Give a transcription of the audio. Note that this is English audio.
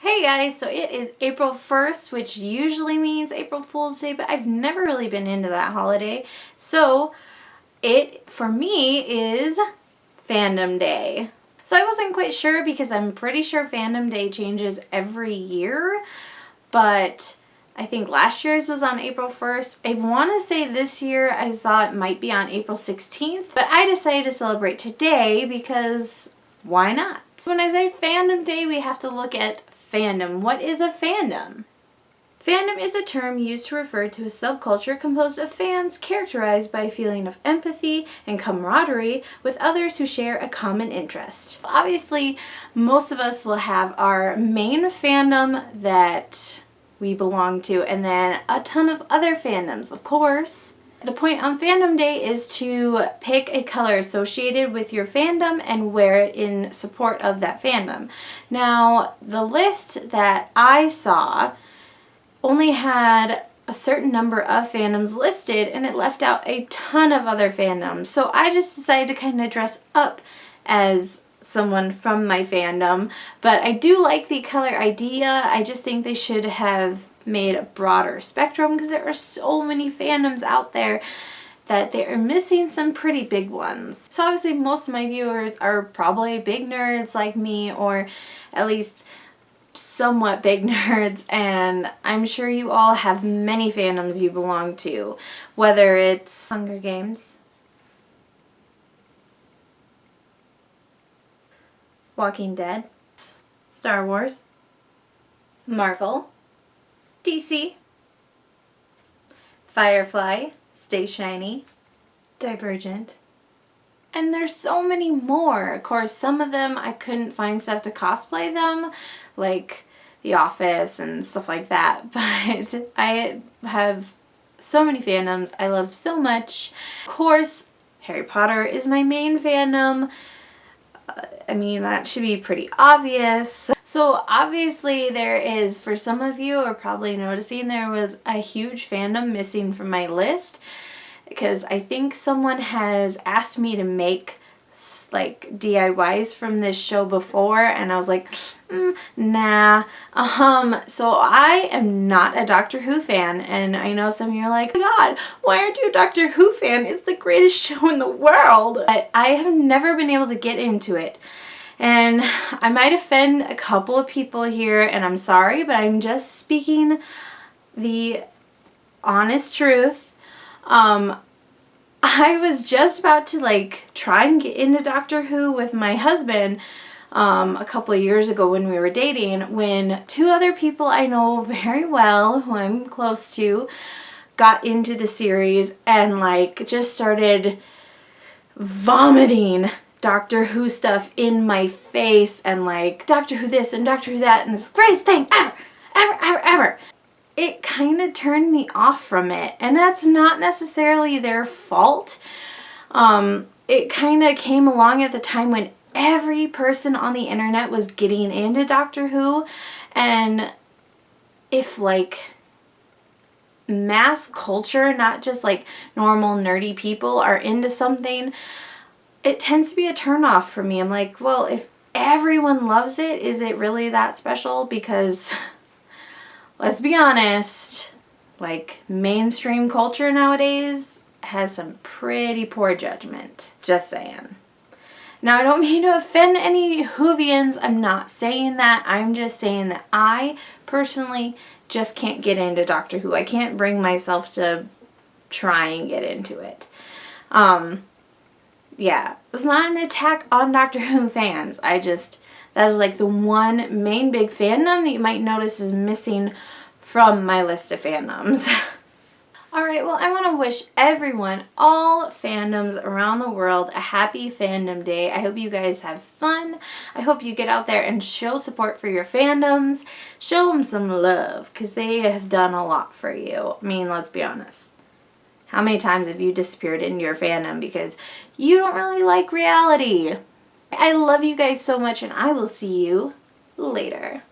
Hey guys, so it is April 1st, which usually means April Fool's Day, but I've never really been into that holiday. So it, for me, is Fandom Day. So I wasn't quite sure because I'm pretty sure Fandom Day changes every year, but I think last year's was on April 1st. I want to say this year I saw it might be on April 16th, but I decided to celebrate today because why not? So when I say Fandom Day, we have to look at fandom. What is a fandom? Fandom is a term used to refer to a subculture composed of fans characterized by a feeling of empathy and camaraderie with others who share a common interest. Obviously, most of us will have our main fandom that we belong to and then a ton of other fandoms, of course. The point on Fandom Day is to pick a color associated with your fandom and wear it in support of that fandom. Now, the list that I saw only had a certain number of fandoms listed and it left out a ton of other fandoms. So I just decided to kind of dress up as someone from my fandom. But I do like the color idea. I just think they should have made a broader spectrum because there are so many fandoms out there that they are missing some pretty big ones. So obviously most of my viewers are probably big nerds like me, or at least somewhat big nerds, and I'm sure you all have many fandoms you belong to, whether it's Hunger Games, Walking Dead, Star Wars, Marvel, DC, Firefly, Stay Shiny, Divergent, and there's so many more. Of course, some of them I couldn't find stuff to cosplay them, like The Office and stuff like that, but I have so many fandoms I love so much. Of course, Harry Potter is my main fandom. I mean, that should be pretty obvious. So obviously there is, for some of you are probably noticing, there was a huge fandom missing from my list because I think someone has asked me to make like DIYs from this show before and I was like, nah. So I am not a Doctor Who fan, and I know some of you are like, oh my god, why aren't you a Doctor Who fan? It's the greatest show in the world. But I have never been able to get into it. And I might offend a couple of people here, and I'm sorry, but I'm just speaking the honest truth. I was just about to try and get into Doctor Who with my husband a couple of years ago when we were dating, when two other people I know very well, who I'm close to, got into the series and just started vomiting Doctor Who stuff in my face and Doctor Who this and Doctor Who that and this greatest thing ever. It kind of turned me off from it, and that's not necessarily their fault. It kind of came along at the time when every person on the internet was getting into Doctor Who, and if mass culture, not just normal nerdy people, are into something, it tends to be a turnoff for me. I'm like, well, if everyone loves it, is it really that special? Because let's be honest, mainstream culture nowadays has some pretty poor judgment. Just saying. Now, I don't mean to offend any Whovians. I'm not saying that. I'm just saying that I personally just can't get into Doctor Who. I can't bring myself to try and get into it. Yeah, it's not an attack on Doctor Who fans. That's the one main big fandom that you might notice is missing from my list of fandoms. Alright, well, I want to wish everyone, all fandoms around the world, a happy Fandom Day. I hope you guys have fun. I hope you get out there and show support for your fandoms. Show them some love, because they have done a lot for you. I mean, let's be honest. How many times have you disappeared into your fandom because you don't really like reality? I love you guys so much, and I will see you later.